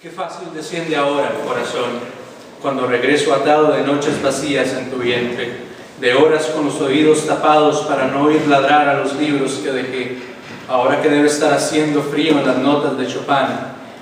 Qué fácil desciende ahora el corazón, cuando regreso atado de noches vacías en tu vientre, de horas con los oídos tapados para no oír ladrar a los libros que dejé, ahora que debe estar haciendo frío en las notas de Chopin,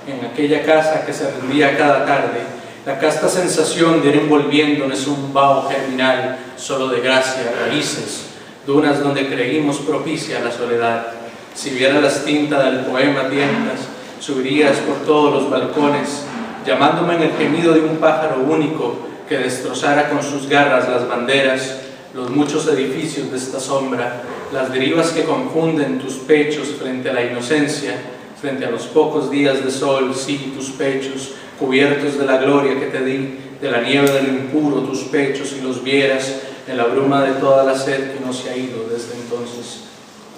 en aquella casa que se rendía cada tarde, la casta sensación de ir envolviéndonos un vaho germinal, solo de gracia, raíces, dunas donde creímos propicia la soledad. Si vieras las tintas del poema tientas, subirías por todos los balcones, llamándome en el gemido de un pájaro único que destrozara con sus garras las banderas, los muchos edificios de esta sombra, las derivas que confunden tus pechos frente a la inocencia, frente a los pocos días de sol, sí, tus pechos, cubiertos de la gloria que te di, de la nieve del impuro tus pechos, y los vieras en la bruma de toda la sed que no se ha ido desde entonces.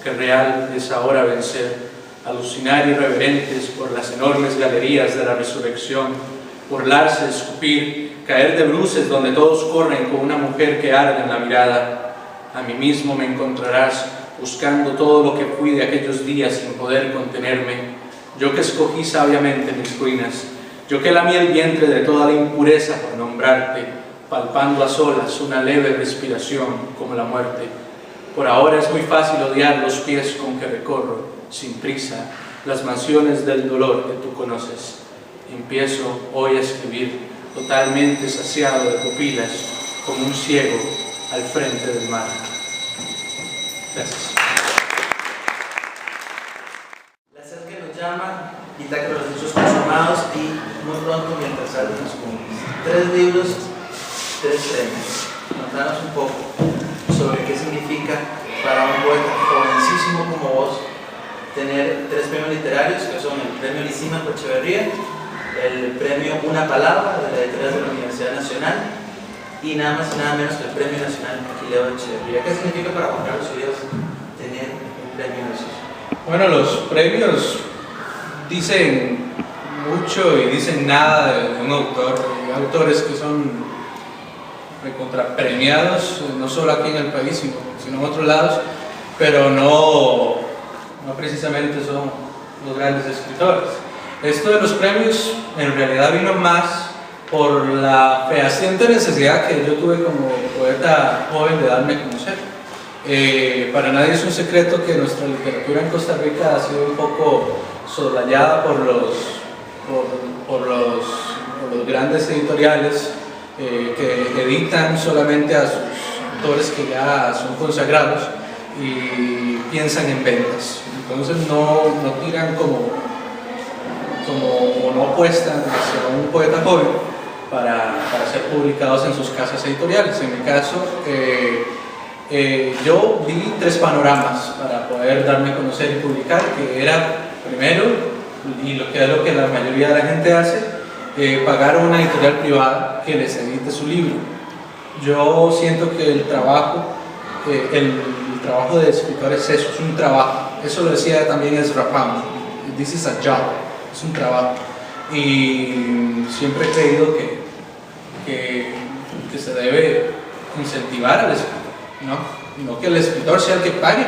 Qué real es ahora vencer, alucinar irreverentes por las enormes galerías de la resurrección, burlarse, escupir, caer de bruces donde todos corren con una mujer que arde en la mirada. A mí mismo me encontrarás buscando todo lo que fui de aquellos días sin poder contenerme, yo que escogí sabiamente mis ruinas, yo que lamí el vientre de toda la impureza por nombrarte, palpando a solas una leve respiración como la muerte. Por ahora es muy fácil odiar los pies con que recorro, sin prisa, las mansiones del dolor que tú conoces. Empiezo hoy a escribir, totalmente saciado de pupilas, como un ciego al frente del mar. Gracias. La sed que nos llama, Bitácora de los hechos consumados y muy pronto mientras salen los comunistas. 3 libros, 3 premios. Contanos un poco sobre qué significa para un poeta jovencísimo como vos tener 3 premios literarios, que son el premio Lisímaco Echeverría, el premio Una Palabra de la editorial de la Universidad Nacional y nada más y nada menos que el premio nacional Aquileo Echeverría. ¿Qué significa para Juan Carlos Urias tener un premio de esos? Bueno, los premios dicen mucho y dicen nada de un autor. Hay autores que son recontrapremiados, no solo aquí en el país, sino en otros lados, pero no precisamente son los grandes escritores. Esto de los premios en realidad vino más por la fehaciente necesidad que yo tuve como poeta joven de darme a conocer. Para nadie es un secreto que nuestra literatura en Costa Rica ha sido un poco soslayada por los grandes editoriales que editan solamente a sus autores que ya son consagrados y piensan en ventas. Entonces no tiran como no apuestan hacia un poeta joven para ser publicados en sus casas editoriales. En mi caso, yo vi 3 panoramas para poder darme a conocer y publicar, que era, primero, y lo que es lo que la mayoría de la gente hace, pagar a una editorial privada que les edite su libro. Yo siento que el trabajo de escritor es eso, es un trabajo. Eso lo decía también Ezra Pound, this is a job, es un trabajo. Y siempre he creído que se debe incentivar al escritor, no que el escritor sea el que pague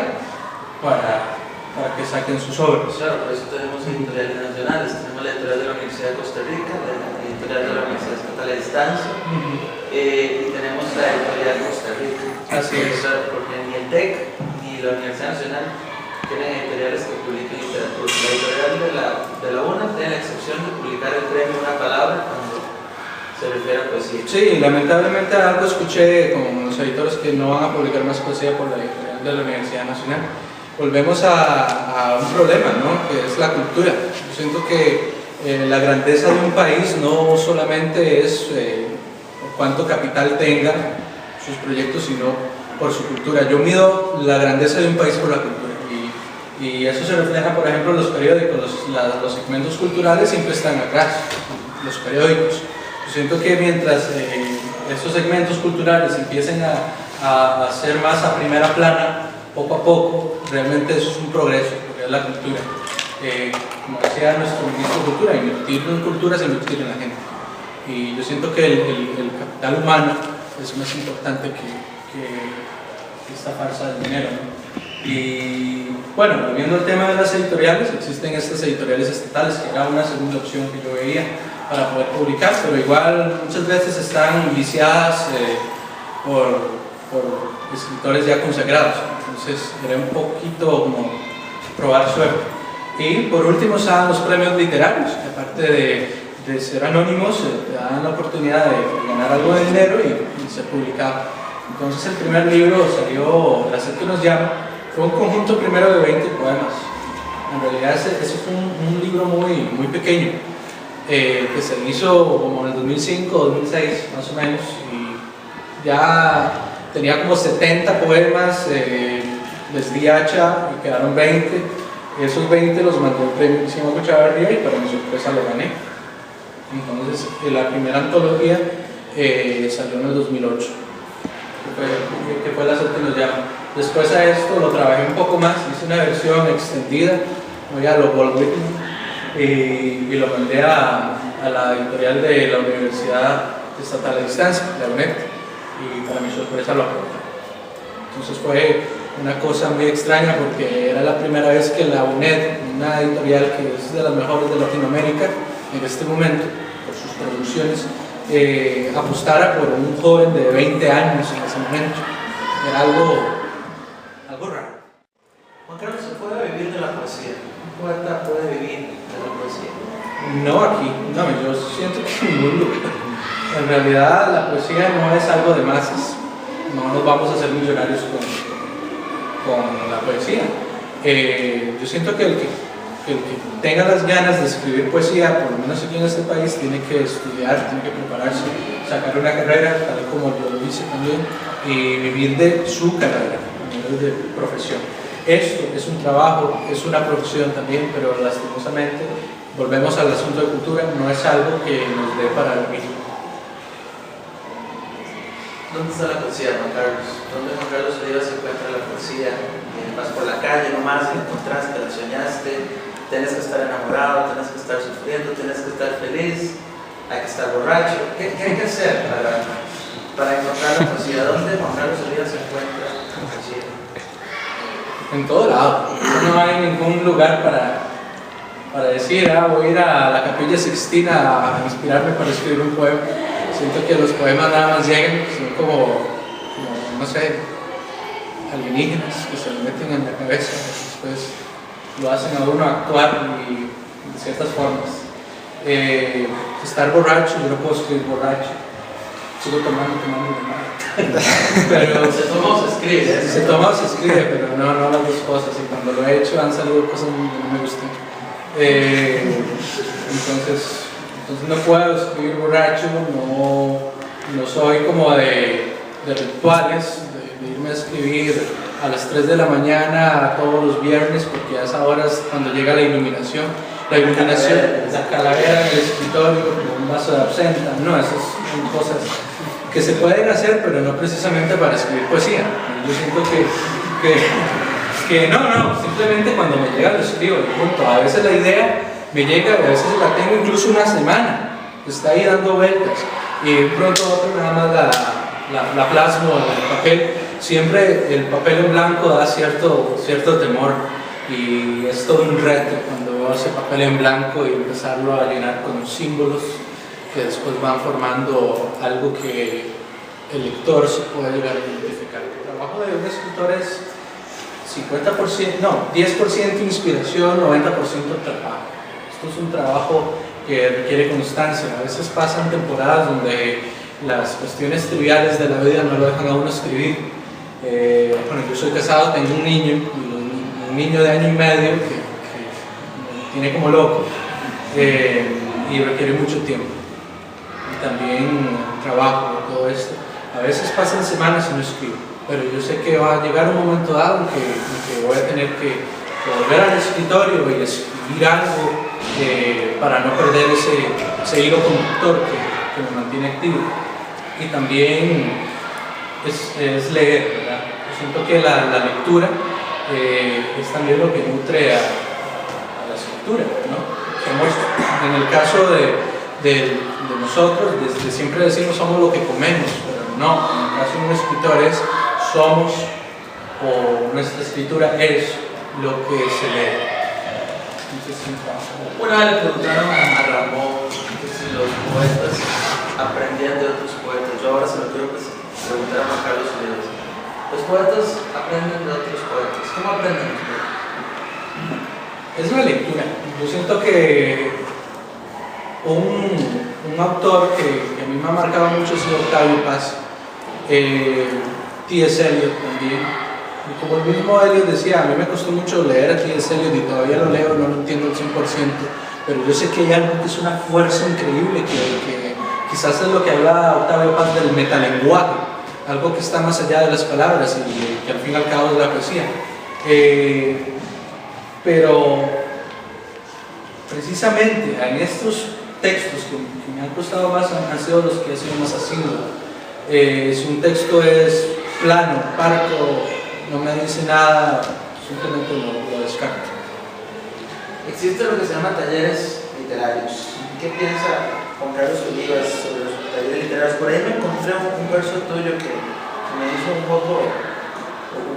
para que saquen sus obras. Claro, por eso tenemos editoriales nacionales, tenemos la editorial de la Universidad de Costa Rica, la editorial de la Universidad Estatal de Distancia, y tenemos la editorial de Costa Rica. Así es. Porque ni el TEC ni la Universidad Nacional tienen editoriales que publiquen literatura. La editorial de la UNA tiene la excepción de publicar el premio Una Palabra cuando se refiere a poesía. Sí, lamentablemente algo escuché con los editores que no van a publicar más poesía por la editorial de la Universidad Nacional. Volvemos a un problema, que es la cultura. Yo siento que la grandeza de un país no solamente es cuánto capital tenga sus proyectos, sino por su cultura. Yo mido la grandeza de un país por la cultura. Y eso se refleja, por ejemplo, en los periódicos. Los segmentos culturales siempre están atrás, los periódicos. Yo siento que mientras esos segmentos culturales empiecen a ser más a primera plana, poco a poco, realmente eso es un progreso, porque es la cultura. Como decía nuestro ministro de Cultura, invertir en cultura es invertir en la gente. Y yo siento que el capital humano es más importante que esta farsa del dinero, Y bueno, volviendo al tema de las editoriales, existen estas editoriales estatales que era una segunda opción que yo veía para poder publicar, pero igual muchas veces están viciadas por escritores ya consagrados, entonces era un poquito como probar suerte. Y por último están los premios literarios, que aparte de ser anónimos, te dan la oportunidad de ganar algo de dinero y ser publicado. Entonces el primer libro salió, La sed que nos llama, fue un conjunto primero de 20 poemas. En realidad ese fue un libro muy pequeño, que se hizo como en el 2005 o 2006 más o menos, y ya tenía como 70 poemas, les di hacha y quedaron 20. Esos 20 los mandé al premio Simón Chavarría y para mi sorpresa lo gané. Entonces la primera antología salió en el 2008, que fue La sed que nos llama. Después a esto lo trabajé un poco más, hice una versión extendida, muy a lo Walt Whitman, y lo mandé a la editorial de la Universidad Estatal a Distancia, la UNED, y para mi sorpresa lo aprobó. Entonces fue una cosa muy extraña porque era la primera vez que la UNED, una editorial que es de las mejores de Latinoamérica en este momento, por sus producciones, apostara por un joven de 20 años en ese momento. Era algo raro. Juan Carlos, ¿se puede vivir de la poesía? ¿Un poeta puede vivir de la poesía? No aquí, no, yo siento que en ningún lugar. En realidad la poesía no es algo de masas, no nos vamos a hacer millonarios con la poesía. Yo siento que el que tenga las ganas de escribir poesía, por lo menos aquí en este país, tiene que estudiar, tiene que prepararse, sacar una carrera, tal como yo lo hice también, y vivir de su carrera, a nivel de profesión. Esto es un trabajo, es una profesión también, pero lastimosamente, volvemos al asunto de cultura, no es algo que nos dé para vivir. ¿Dónde está la poesía, Juan Carlos? ¿Dónde Juan Carlos Olivas se encuentra la poesía? Vas por la calle nomás, la encontraste, la soñaste, tienes que estar enamorado, tienes que estar sufriendo, tienes que estar feliz, hay que estar borracho. ¿Qué hay que hacer para encontrar la poesía? ¿Dónde Juan Carlos Olivas se encuentra la poesía? En todo lado, no hay ningún lugar para decir, voy a ir a la Capilla Sixtina a inspirarme para escribir un poema. Siento que los poemas nada más llegan, son como no sé, alienígenas que se le meten en la cabeza y después lo hacen a uno actuar y de ciertas formas. Estar borracho, yo no puedo escribir borracho, sigo tomando. Pero se toma o se escribe. Se toma o se escribe, pero no las dos cosas, y cuando lo he hecho han salido cosas que no me gustan. Entonces no puedo escribir borracho, no soy como de rituales, de irme a escribir a las 3 de la mañana todos los viernes, porque a esa hora es cuando llega la iluminación, la calavera en el escritorio, con un vaso de absenta. No, esas son cosas que se pueden hacer, pero no precisamente para escribir poesía. Yo siento que no, simplemente cuando me llega lo escribo, y punto. A veces la idea me llega, a veces la tengo incluso una semana, está ahí dando vueltas, y de pronto otro nada más la plasmo en el papel. Siempre el papel en blanco da cierto temor, y es todo un reto cuando veo ese papel en blanco y empezarlo a llenar con símbolos que después van formando algo que el lector se puede llegar a identificar. El trabajo de un escritor es 10% inspiración, 90% trabajo. Esto es un trabajo que requiere constancia. A veces pasan temporadas donde las cuestiones triviales de la vida no lo dejan a uno escribir. Bueno, yo soy casado, tengo un niño de año y medio que me tiene como loco, y requiere mucho tiempo. Y también trabajo, todo esto. A veces pasan semanas y no escribo, pero yo sé que va a llegar un momento dado en que voy a tener que volver al escritorio y escribir algo para no perder ese hilo conductor que me mantiene activo. Y también es leer, ¿verdad? Yo siento que la lectura es también lo que nutre a la escritura, ¿no? En el caso de nosotros, desde siempre decimos somos lo que comemos, pero no, en el caso de un escritor es somos o nuestra escritura es lo que se lee. Una vez le preguntaron a Ramón que si los poetas aprendían de otros poetas. Yo ahora se lo quiero preguntar a Juan Carlos Uribe. Los poetas aprenden de otros poetas. ¿Cómo aprenden los poetas? Es la lectura. Yo siento que un autor que a mí me ha marcado mucho es Octavio Paz, T.S. Eliot también. Y como el mismo Eliot decía, a mí me costó mucho leer a T.S. Eliot y todavía lo leo, no lo entiendo al 100%, pero yo sé que hay algo que es una fuerza increíble, que quizás es lo que habla Octavio Paz del metalenguaje, algo que está más allá de las palabras y que al fin y al cabo es la poesía. Pero precisamente en estos textos que me han costado más han sido los que he sido más asiduo. Si un texto es plano, parco, no me dice nada, simplemente lo descarto. Existe lo que se llama talleres literarios. ¿Qué piensa Juan Carlos Olivas sobre los talleres literarios? Por ahí me encontré un verso tuyo que me hizo un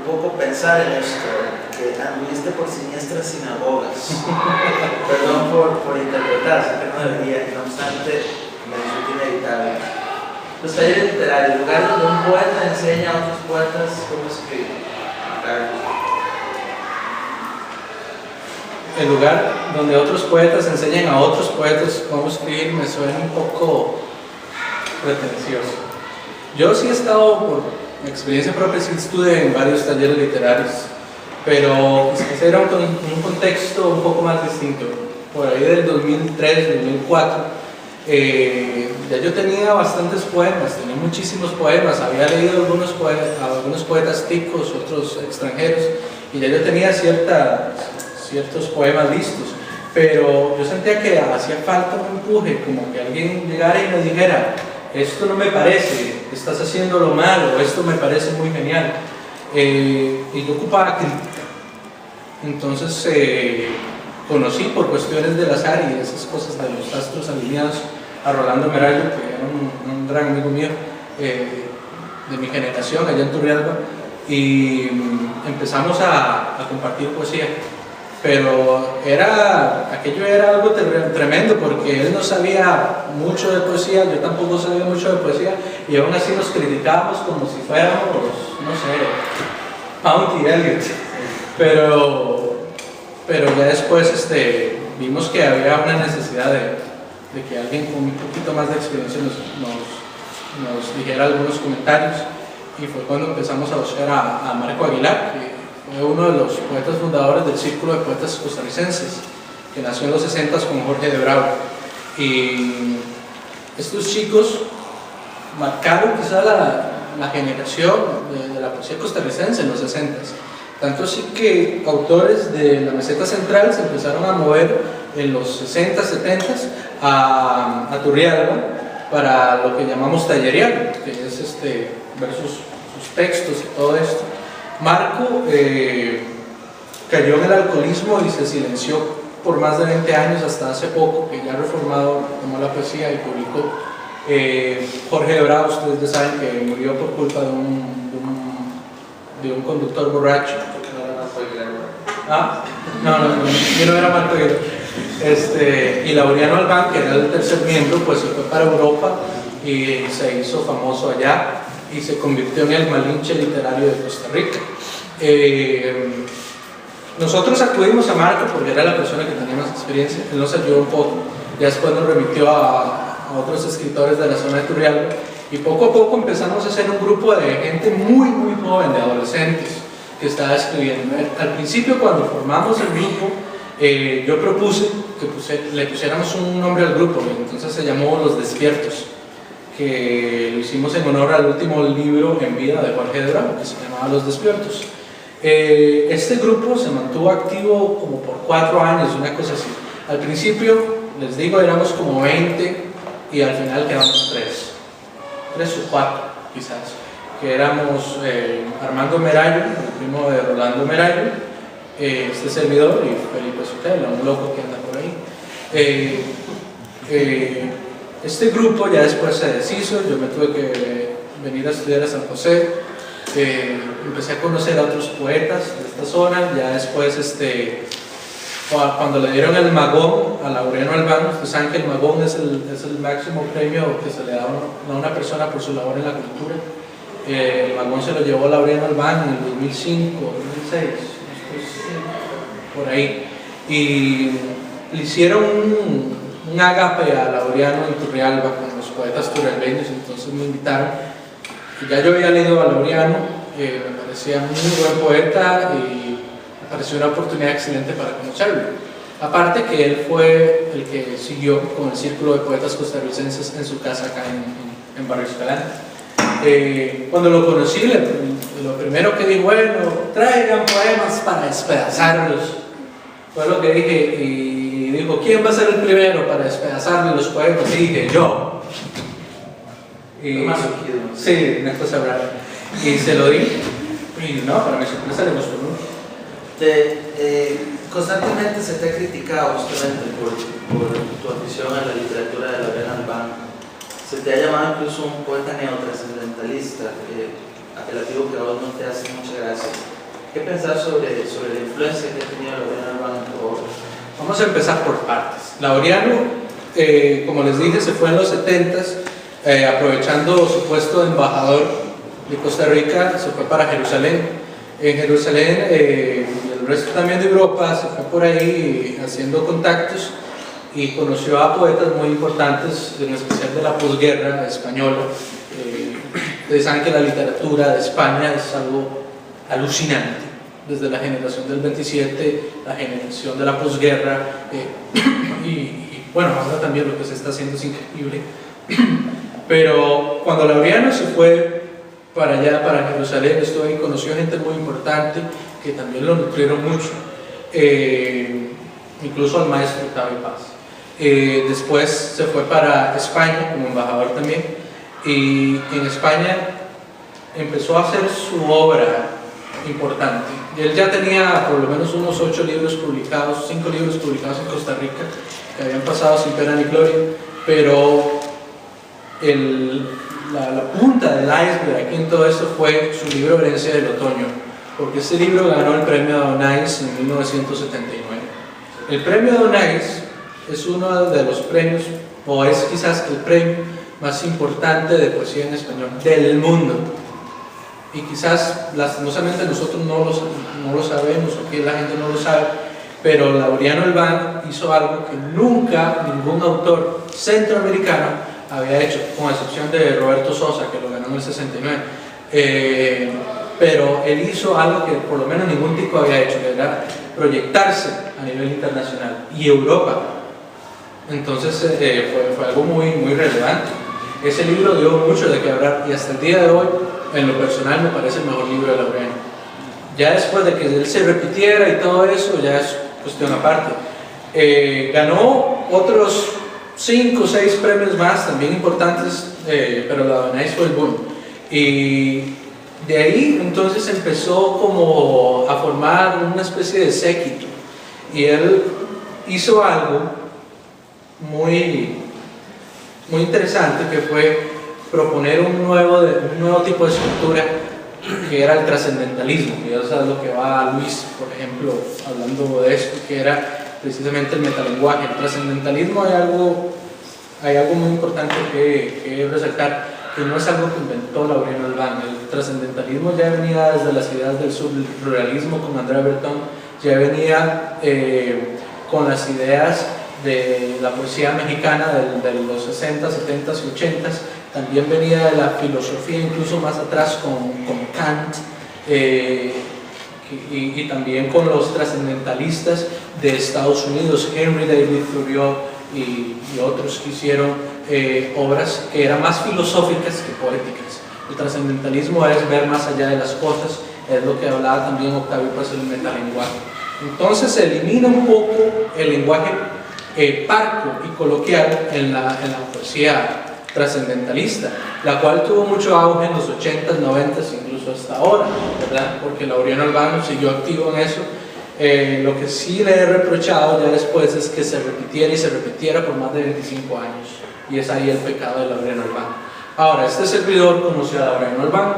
poco pensar en esto, que anduviste por siniestras sinagogas. Perdón por interpretar, sé que no debería, y no obstante me resulta inevitable. Los talleres literarios, lugares donde un poeta enseña a otros poetas cómo escribir. El lugar donde otros poetas enseñan a otros poetas cómo escribir me suena un poco pretencioso. Yo sí he estado, por experiencia propia, sí estudié en varios talleres literarios, pero quizás era un contexto un poco más distinto. Por ahí del 2003, 2004, ya yo tenía bastantes poemas, tenía muchísimos poemas, había leído algunos poetas ticos, otros extranjeros, y ya yo tenía ciertos poemas listos, pero yo sentía que hacía falta un empuje, como que alguien llegara y me dijera: esto no me parece, estás haciéndolo mal, o esto me parece muy genial, y yo ocupaba crítica. Entonces conocí, por cuestiones del azar y esas cosas de los astros alineados, a Rolando Merayo, que era un gran amigo mío de mi generación allá en Turrialba, y empezamos a compartir poesía. Pero aquello era algo tremendo, porque él no sabía mucho de poesía, yo tampoco sabía mucho de poesía, y aún así nos criticábamos como si fuéramos, no sé, Pound y Eliot. Pero ya después vimos que había una necesidad de que alguien con un poquito más de experiencia nos dijera algunos comentarios, y fue cuando empezamos a buscar a Marco Aguilar, que fue uno de los poetas fundadores del Círculo de Poetas Costarricenses, que nació en los 60 con Jorge de Bravo. Y estos chicos marcaron quizá la generación de la poesía costarricense en los 60. Tanto así que autores de la meseta central se empezaron a mover en los 60, 70 a Turrialba para lo que llamamos tallerear, que es ver sus textos y todo esto. Marco cayó en el alcoholismo y se silenció por más de 20 años, hasta hace poco, que ya reformado tomó la poesía y publicó. Jorge de Bravo, ustedes ya saben que murió por culpa de un conductor borracho. Yo no era Marco Aguilar. Y Laureano Albán, que era el tercer miembro, pues se fue para Europa y se hizo famoso allá y se convirtió en el Malinche literario de Costa Rica. Nosotros acudimos a Marco porque era la persona que tenía más experiencia, él nos ayudó un poco, ya después nos remitió a otros escritores de la zona de Turrialba, y poco a poco empezamos a hacer un grupo de gente muy joven, de adolescentes, que estaba escribiendo. Al principio, cuando formamos el grupo, yo propuse que le pusiéramos un nombre al grupo, y entonces se llamó Los Despiertos, que lo hicimos en honor al último libro en vida de Jorge de Bravo, que se llamaba Los Despiertos. Este grupo se mantuvo activo como por 4 años, una cosa así. Al principio, les digo, éramos como 20 y al final quedamos 3 o 4 quizás, que éramos Armando Merayo, el primo de Rolando Merayo, este servidor, y Felipe Sotelo, un loco que anda por ahí. Este grupo ya después se deshizo, yo me tuve que venir a estudiar a San José, empecé a conocer a otros poetas de esta zona. Ya después, cuando le dieron el Magón a Laureano Albán, ustedes saben que el Magón es el máximo premio que se le da a una persona por su labor en la cultura. El Magón se lo llevó Laureano Albán en el 2005, 2006, por ahí. Y le hicieron un ágape a Laureano en Turrialba con los poetas turrialbeños, entonces me invitaron. Ya yo había leído a Laureano, me parecía muy buen poeta y me pareció una oportunidad excelente para conocerlo. Aparte que él fue el que siguió con el Círculo de Poetas Costarricenses en su casa acá en Barrio Escalante. Cuando lo conocí, lo primero que dije, bueno, traigan poemas para despedazarlos. Fue lo que dije, y dijo, ¿quién va a ser el primero para despedazarme los poemas? Y dije, yo. Y, sí, Néstor Sabrán. Y se lo di, y no, para mi sorpresa le gustó mucho. Constantemente se te ha criticado justamente por tu afición a la literatura de Laureano Albán. Se te ha llamado incluso un poeta neotrascendentalista, apelativo que a vos no te hace mucha gracia. ¿Qué pensar sobre la influencia que ha tenido Laureano Albán en tu obra? Vamos a empezar por partes. Laureano, como les dije, se fue en los 70s, aprovechando su puesto de embajador de Costa Rica, se fue para Jerusalén. En Jerusalén, y el resto también de Europa, se fue por ahí haciendo contactos y conoció a poetas muy importantes, en especial de la posguerra española. Ustedes saben que la literatura de España es algo alucinante, desde la generación del 27, la generación de la posguerra, y bueno, ahora también lo que se está haciendo es increíble. Pero cuando Laureano se fue para allá, para Jerusalén, estuvo ahí, conoció gente muy importante que también lo nutrieron mucho, incluso al maestro Octavio Paz. Después se fue para España como embajador también, y en España empezó a hacer su obra importante. Él ya tenía por lo menos unos 5 libros publicados en Costa Rica, que habían pasado sin pena ni gloria, pero la punta del iceberg aquí en todo esto fue su libro Herencia del Otoño, porque este libro ganó el premio Donais en 1979. El premio Donais es uno de los premios, o es quizás el premio más importante de poesía en español del mundo. Y quizás lastimosamente nosotros no lo sabemos, o que la gente no lo sabe, pero Laureano Albán hizo algo que nunca ningún autor centroamericano había hecho, con excepción de Roberto Sosa, que lo ganó en el 69. Pero él hizo algo que por lo menos ningún tipo había hecho, que era proyectarse a nivel internacional y Europa. Entonces fue algo muy, muy relevante. Ese libro dio mucho de qué hablar y hasta el día de hoy, en lo personal, me parece el mejor libro de Laureano. Ya después de que él se repitiera y todo eso, ya es cuestión aparte. Ganó otros 5 o 6 premios más, también importantes, pero la Donais fue el boom. Y de ahí entonces empezó como a formar una especie de séquito. Y él hizo algo muy interesante, que fue proponer un nuevo tipo de escritura, que era el trascendentalismo. Y eso es lo que va Luis, por ejemplo, hablando de esto, que era precisamente el metalenguaje. El trascendentalismo, hay algo muy importante que resaltar, que no es algo que inventó Laureano Albán. El trascendentalismo ya venía desde las ideas del surrealismo con André Breton, ya venía con las ideas de la poesía mexicana de los 60, 70 y 80, también venía de la filosofía incluso más atrás con Kant, y también con los trascendentalistas de Estados Unidos, Henry David Thoreau y otros que hicieron obras que eran más filosóficas que poéticas. El trascendentalismo es ver más allá de las cosas, es lo que hablaba también Octavio Paz del metalenguaje. Entonces se elimina un poco el lenguaje parco y coloquial en la poesía trascendentalista, la cual tuvo mucho auge en los 80s, 90s, incluso hasta ahora, ¿verdad? Porque Laureano Albán siguió activo en eso. Lo que sí le he reprochado ya después es que se repitiera y se repitiera por más de 25 años, y es ahí el pecado de Laureano Albán. Ahora, este servidor conoció a Laureano Albán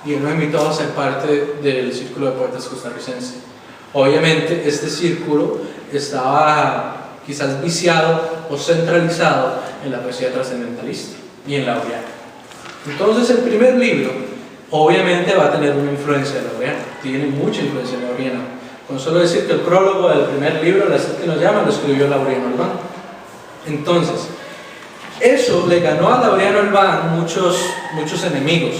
y él me invitó a ser parte del Círculo de Poetas Costarricense. Obviamente este círculo estaba quizás viciado o centralizado en la poesía trascendentalista y en Laureano. Entonces el primer libro obviamente va a tener una influencia de Laureano, tiene mucha influencia de Laureano. Con solo decir que el prólogo del primer libro, La sed que nos llama, lo escribió Laureano Albán. Entonces, eso le ganó a Laureano Albán muchos enemigos,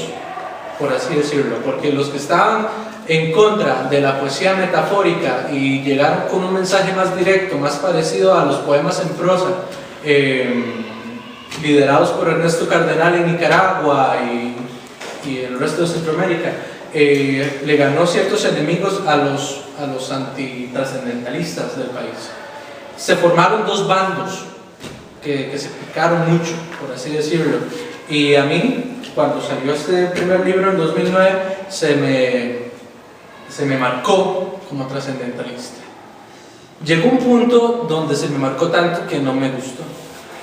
por así decirlo, porque los que estaban en contra de la poesía metafórica y llegaron con un mensaje más directo, más parecido a los poemas en prosa, liderados por Ernesto Cardenal en Nicaragua y el resto de Centroamérica, le ganó ciertos enemigos a los antitrascendentalistas del país. Se formaron dos bandos que se picaron mucho, por así decirlo, y a mí, cuando salió este primer libro en 2009, se me marcó como trascendentalista. Llegó un punto donde se me marcó tanto que no me gustó,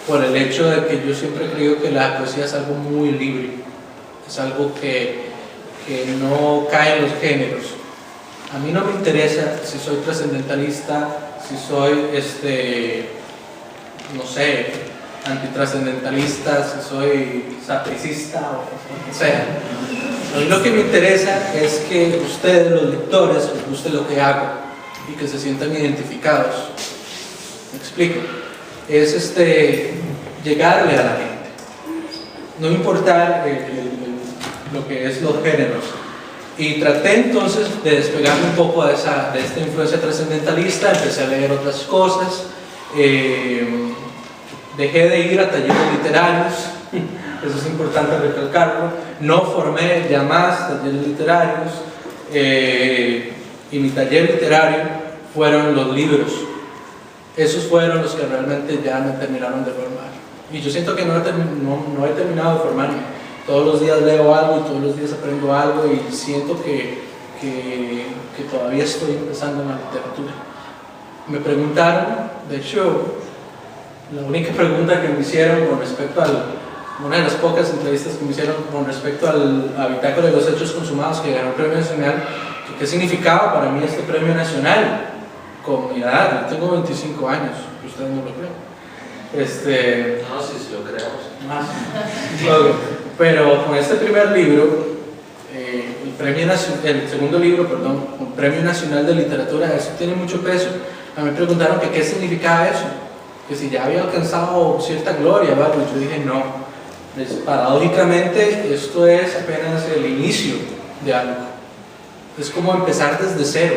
por el hecho de que yo siempre he creído que la poesía es algo muy libre, es algo que no cae en los géneros. A mí no me interesa si soy trascendentalista, si soy no sé, antitrascendentalista, si soy sapricista o lo que sea. A mí lo que me interesa es que ustedes, los lectores, les guste lo que hago y que se sientan identificados. ¿Me explico? Es llegarle a la gente, no importar lo que es los géneros. Y traté entonces de despegarme un poco de esta influencia trascendentalista, empecé a leer otras cosas, dejé de ir a talleres literarios, eso es importante recalcarlo, no formé ya más talleres literarios, y mi taller literario fueron los libros. Esos fueron los que realmente ya me terminaron de formar. Y yo siento que no he terminado de formarme. Todos los días leo algo y todos los días aprendo algo y siento que todavía estoy empezando en la literatura. Me preguntaron, de hecho, la única pregunta que me hicieron con respecto una de las pocas entrevistas que me hicieron con respecto al Bitácora de los Hechos Consumados que ganó el Premio Nacional, que qué significaba para mí este Premio Nacional con mi edad. Yo tengo 25 años, ustedes no lo creen. No, sí, lo creemos. Más. Pero con este primer libro, el segundo libro, perdón, un Premio Nacional de Literatura, eso tiene mucho peso. A mí me preguntaron que qué significaba eso, que si ya había alcanzado cierta gloria, ¿vale? Yo dije no. Paradójicamente, esto es apenas el inicio de algo. Es como empezar desde cero.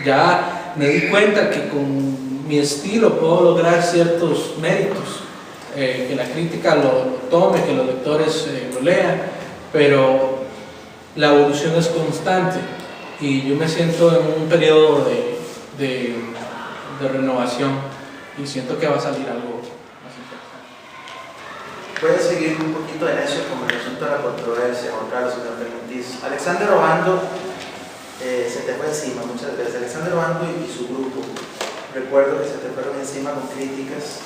Ya me di cuenta que con mi estilo puedo lograr ciertos méritos. Que la crítica lo tome, que los lectores lo lean, pero la evolución es constante y yo me siento en un periodo de renovación y siento que va a salir algo más importante. Voy a seguir un poquito de necio como el asunto de la controversia, Juan Carlos, si me permitís. Alexander Obando se te fue encima muchas veces. Alexander Obando y su grupo, recuerdo que se te fueron encima con críticas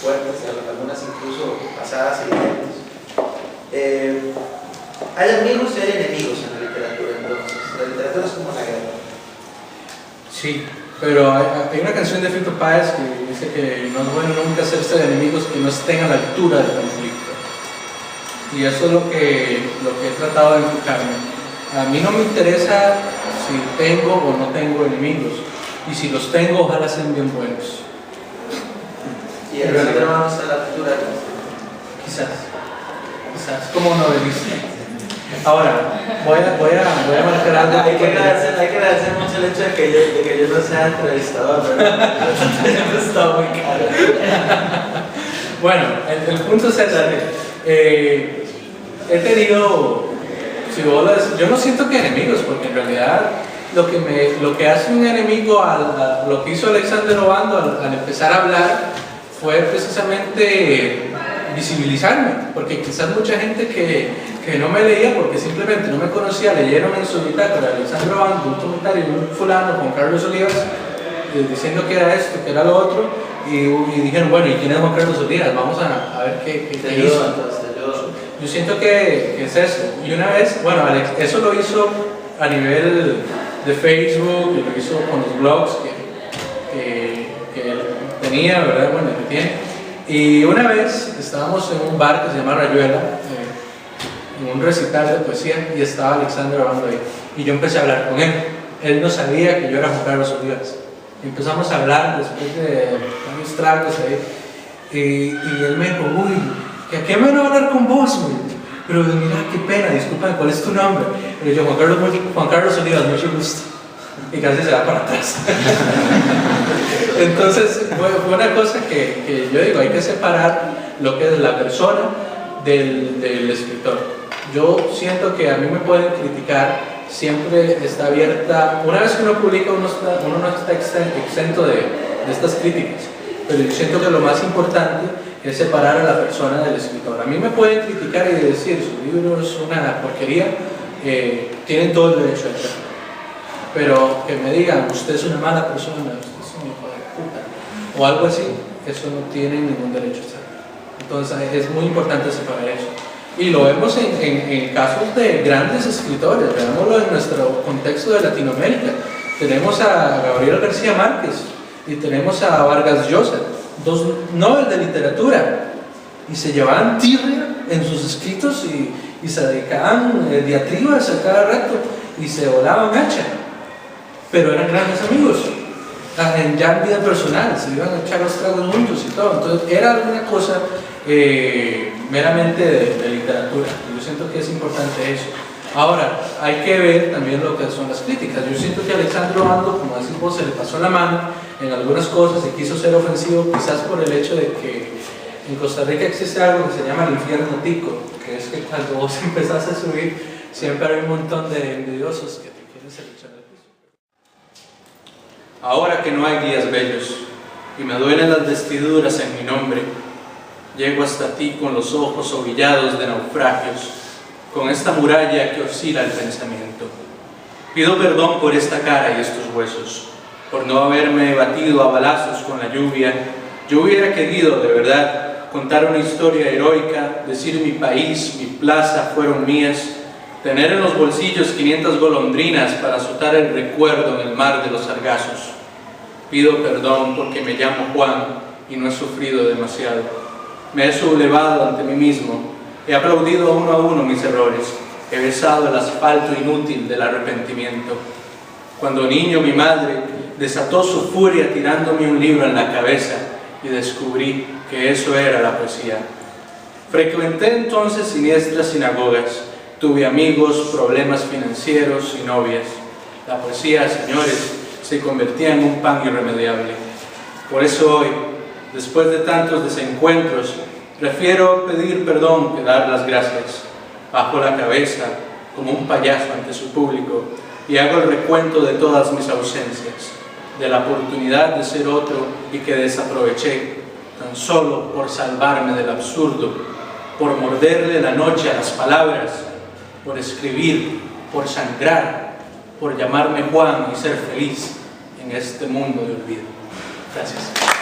fuertes, algunas incluso pasadas y evidentes. Hay amigos y hay enemigos en la literatura, entonces. La literatura es como la guerra. Sí, pero hay una canción de Fito Páez que dice que no es bueno nunca hacerse de enemigos que no estén a la altura del conflicto. Y eso es lo que he tratado de enfocarme. A mí no me interesa si tengo o no tengo enemigos. Y si los tengo, ojalá sean bien buenos. Y el libro vamos a la altura. Quizás, como novelista. Ahora, voy a marcar algo. Hay que agradecer mucho el hecho de que yo no sea entrevistador, ¿verdad? Eso está muy caro. Bueno, el punto es ese. He tenido, yo no siento que enemigos, porque en realidad lo que hace un enemigo a lo que hizo Alexander Obando al empezar a hablar fue precisamente visibilizarme, porque quizás mucha gente que no me leía porque simplemente no me conocía, leyeron en su bitácora Alexander Obando un comentario de un fulano, Juan Carlos Olivas, diciendo que era esto, que era lo otro, y dijeron, bueno, ¿y quién es Juan Carlos Olivas? Vamos a ver qué hizo. Yo siento que es eso. Y una vez, bueno, Alex, eso lo hizo a nivel de Facebook, y lo hizo con los blogs que él tenía, ¿verdad? Bueno, que tiene. Y una vez estábamos en un bar que se llama Rayuela, en un recital de poesía, y estaba Alexander hablando ahí. Y yo empecé a hablar con él. Él no sabía que yo era Juan Carlos Olivas. Empezamos a hablar después de varios tragos ahí. Y él me dijo, uy, ¿a qué me van a hablar con vos, güey? Pero mira, qué pena, disculpa, ¿cuál es tu nombre? Y yo, Juan Carlos Olivas, mucho gusto. Y casi se va para atrás. Entonces, fue una cosa que yo digo, hay que separar lo que es la persona del escritor. Yo siento que a mí me pueden criticar, siempre está abierta, una vez que uno publica, uno no está exento de estas críticas, pero yo siento que lo más importante es separar a la persona del escritor. A mí me pueden criticar y decir, su libro es una porquería, tienen todo el derecho a hacerlo. Pero que me digan, usted es una mala persona, usted es un hijo de puta, o algo así, eso no tiene ningún derecho a hacerlo. Entonces es muy importante separar eso. Y lo vemos en casos de grandes escritores, veámoslo en nuestro contexto de Latinoamérica. Tenemos a Gabriel García Márquez y tenemos a Vargas Llosa, dos Nobel de literatura, y se llevaban tirria en sus escritos y se dedicaban diatribas a cada rato y se volaban hacha, pero eran grandes amigos. Ya en vida personal, se iban a echar los tragos juntos y todo. Entonces era una cosa meramente de literatura, y yo siento que es importante eso. Ahora, hay que ver también lo que son las críticas. Yo siento que a Alexandre Obando, como decís vos, se le pasó la mano en algunas cosas y quiso ser ofensivo, quizás por el hecho de que en Costa Rica existe algo que se llama el infierno tico, que es que cuando vos empezás a subir, siempre hay un montón de envidiosos que te quieren seleccionar. Ahora que no hay días bellos y me duelen las vestiduras en mi nombre, llego hasta ti con los ojos ovillados de naufragios, con esta muralla que oscila el pensamiento. Pido perdón por esta cara y estos huesos, por no haberme batido a balazos con la lluvia. Yo hubiera querido, de verdad, contar una historia heroica, decir mi país, mi plaza fueron mías, tener en los bolsillos 500 golondrinas para azotar el recuerdo en el mar de los sargazos. Pido perdón porque me llamo Juan y no he sufrido demasiado. Me he sublevado ante mí mismo, he aplaudido uno a uno mis errores, he besado el asfalto inútil del arrepentimiento. Cuando niño mi madre desató su furia tirándome un libro en la cabeza y descubrí que eso era la poesía. Frecuenté entonces siniestras sinagogas, tuve amigos, problemas financieros y novias. La poesía, señores, se convertía en un pan irremediable. Por eso hoy, después de tantos desencuentros, prefiero pedir perdón que dar las gracias. Bajo la cabeza, como un payaso ante su público, y hago el recuento de todas mis ausencias, de la oportunidad de ser otro y que desaproveché, tan solo por salvarme del absurdo, por morderle la noche a las palabras, por escribir, por sangrar, por llamarme Juan y ser feliz en este mundo de olvido. Gracias.